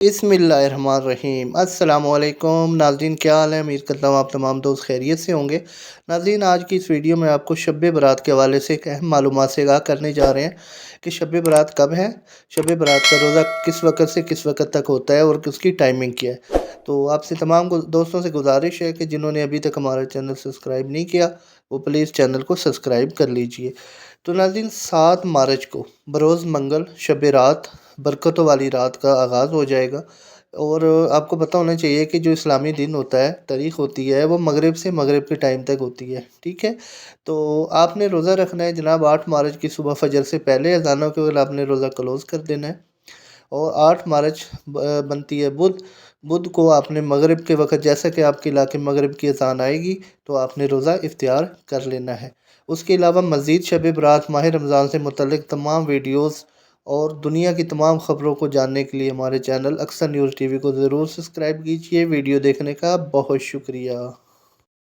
बिस्मिल्लाहिर्रहमानिर्रहीम। अस्सलाम वालेकुम नाज़रीन, क्या हाल है? उम्मीद करता हूँ आप तमाम दोस्त खैरियत से होंगे। नाज़रीन, आज की इस वीडियो में आपको शब बारात के हवाले से एक अहम मालूमात से आगाह करने जा रहे हैं कि शब बारात कब है, शब बारात का रोज़ा किस वक़्त से किस वक़्त तक होता है और उसकी टाइमिंग क्या है। तो आपसे तमाम दोस्तों से गुजारिश है कि जिन्होंने अभी तक हमारा चैनल सब्सक्राइब नहीं किया, वो प्लीज़ चैनल को सब्सक्राइब कर लीजिए। तो नाज़रीन, 7 मार्च को बरोज़ मंगल शब रात, बरकतों वाली रात का आगाज़ हो जाएगा। और आपको पता होना चाहिए कि जो इस्लामी दिन होता है, तारीख़ होती है, वो मगरिब से मगरिब के टाइम तक होती है, ठीक है। तो आपने रोज़ा रखना है जनाब 8 मार्च की सुबह फजर से पहले, अज़ानों के वक़्त आपने रोज़ा क्लोज़ कर देना है। और 8 मार्च बनती है बुध। बुध को आपने मगरिब के वक़्त, जैसा कि आपके इलाके में मगरिब की अज़ान आएगी, तो आपने रोज़ा इफ्तियार कर लेना है। उसके अलावा मज़ीद शब बारात, माह रमज़ान से मुतल्लिक़ तमाम वीडियोज़ और दुनिया की तमाम ख़बरों को जानने के लिए हमारे चैनल अक्सर न्यूज़ टीवी को ज़रूर सब्सक्राइब कीजिए। वीडियो देखने का बहुत शुक्रिया।